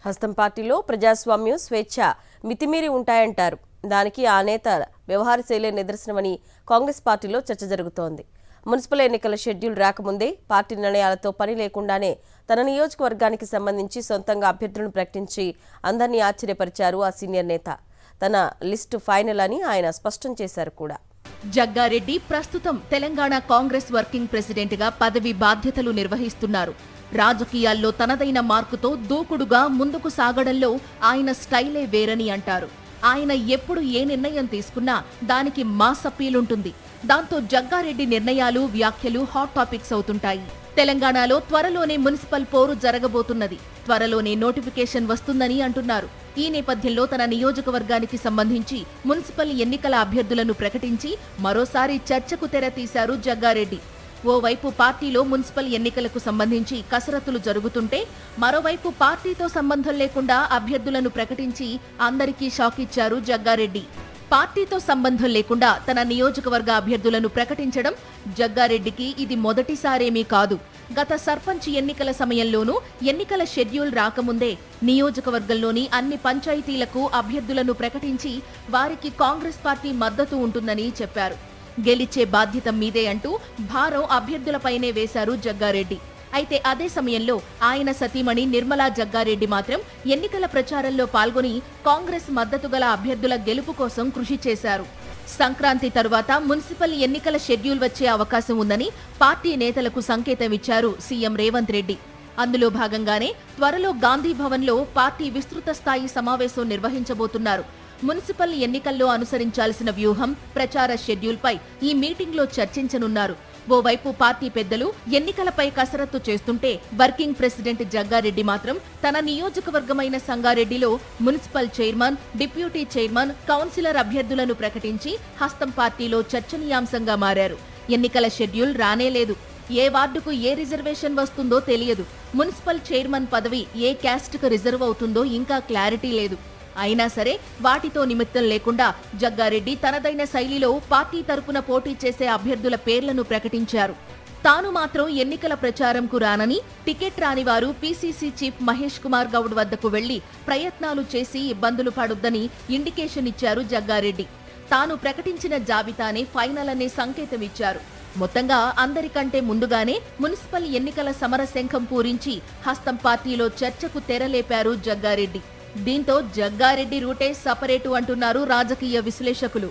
హస్తం పార్టీలో ప్రజాస్వామ్యం, స్వేచ్ఛ మితిమీరి ఉంటాయంటారు. దానికి ఆ నేత వ్యవహార శైలి నిదర్శనమని కాంగ్రెస్ పార్టీలో చర్చ జరుగుతోంది. మున్సిపల్ ఎన్నికల షెడ్యూల్ రాకముందే పార్టీ నిర్ణయాలతో పని లేకుండానే తన నియోజకవర్గానికి సంబంధించి సొంతంగా అభ్యర్థులను ప్రకటించి అందరినీ ఆశ్చర్యపరిచారు ఆ సీనియర్ నేత. తన లిస్టు ఫైనల్ అని ఆయన స్పష్టం చేశారు కూడా. జగ్గారెడ్డి ప్రస్తుతం తెలంగాణ కాంగ్రెస్ వర్కింగ్ ప్రెసిడెంట్ గా పదవి బాధ్యతలు నిర్వహిస్తున్నారు. రాజకీయాల్లో తనదైన మార్కుతో దూకుడుగా ముందుకు సాగడంలో ఆయన స్టైలే వేరని అంటారు. ఆయన ఎప్పుడు ఏ నిర్ణయం తీసుకున్నా దానికి మాస్ అప్పీల్ ఉంటుంది. దాంతో జగ్గారెడ్డి నిర్ణయాలు, వ్యాఖ్యలు హాట్ టాపిక్స్ అవుతుంటాయి. తెలంగాణలో త్వరలోనే మున్సిపల్ పోరు జరగబోతున్నది. త్వరలోనే నోటిఫికేషన్ వస్తుందని అంటున్నారు. ఈ నేపథ్యంలో తన నియోజకవర్గానికి సంబంధించి మున్సిపల్ ఎన్నికల అభ్యర్థులను ప్రకటించి మరోసారి చర్చకు తెర తీశారు జగ్గారెడ్డి. ఓవైపు పార్టీలో మున్సిపల్ ఎన్నికలకు సంబంధించి కసరత్తులు జరుగుతుంటే, మరోవైపు పార్టీతో సంబంధం లేకుండా అభ్యర్థులను ప్రకటించి అందరికీ షాక్ ఇచ్చారు జగ్గారెడ్డి. పార్టీతో సంబంధం లేకుండా తన నియోజకవర్గ అభ్యర్థులను ప్రకటించడం జగ్గారెడ్డికి ఇది మొదటిసారేమీ కాదు. గత సర్పంచ్ ఎన్నికల సమయంలోనూ ఎన్నికల షెడ్యూల్ రాకముందే నియోజకవర్గంలోని అన్ని పంచాయతీలకు అభ్యర్థులను ప్రకటించి వారికి కాంగ్రెస్ పార్టీ మద్దతు ఉంటుందని చెప్పారు. గెలిచే బాధ్యత మీదే అంటూ భారం అభ్యర్థులపైనే వేశారు జగ్గారెడ్డి. అయితే అదే సమయంలో ఆయన సతీమణి నిర్మలా జగ్గారెడ్డి మాత్రం ఎన్నికల ప్రచారంలో పాల్గొని కాంగ్రెస్ మద్దతు గల అభ్యర్థుల గెలుపు కోసం కృషి చేశారు. సంక్రాంతి తరువాత మున్సిపల్ ఎన్నికల షెడ్యూల్ వచ్చే అవకాశం ఉందని పార్టీ నేతలకు సంకేతం ఇచ్చారు సీఎం రేవంత్ రెడ్డి. అందులో భాగంగానే త్వరలో గాంధీ భవన్లో పార్టీ విస్తృత స్థాయి సమావేశం నిర్వహించబోతున్నారు. మున్సిపల్ ఎన్నికల్లో అనుసరించాల్సిన వ్యూహం, ప్రచార షెడ్యూల్పై ఈ మీటింగ్లో చర్చించనున్నారు. ఓవైపు పార్టీ పెద్దలు ఎన్నికలపై కసరత్తు చేస్తుంటే, వర్కింగ్ ప్రెసిడెంట్ జగ్గారెడ్డి మాత్రం తన నియోజకవర్గమైన సంగారెడ్డిలో municipal chairman, deputy chairman, councillor అభ్యర్థులను ప్రకటించి హస్తం పార్టీలో చర్చనీయాంశంగా మారారు. ఎన్నికల షెడ్యూల్ రానేలేదు. ఏ వార్డుకు ఏ రిజర్వేషన్ వస్తుందో తెలియదు. మున్సిపల్ చైర్మన్ పదవి ఏ క్యాస్ట్కు రిజర్వ్ అవుతుందో ఇంకా క్లారిటీ లేదు. అయినా సరే వాటితో నిమిత్తం లేకుండా జగ్గారెడ్డి తనదైన శైలిలో పార్టీ తరపున పోటీ చేసే అభ్యర్థుల పేర్లను ప్రకటించారు. తాను మాత్రం ఎన్నికల ప్రచారంకు రానని, టికెట్ రాని వారు పీసీసీ చీఫ్ మహేష్ కుమార్ గౌడ్ వద్దకు వెళ్లి ప్రయత్నాలు చేసి ఇబ్బందులు పడొద్దని ఇండికేషన్ ఇచ్చారు జగ్గారెడ్డి. తాను ప్రకటించిన జాబితానే ఫైనల్ అనే సంకేతం ఇచ్చారు. మొత్తంగా అందరికంటే ముందుగానే మున్సిపల్ ఎన్నికల సమరశంఖం పూరించి హస్తం పార్టీలో చర్చకు తెరలేపారు జగ్గారెడ్డి. దీంతో జగ్గారెడ్డి రూటే సపరేటు అంటున్నారు రాజకీయ విశ్లేషకులు.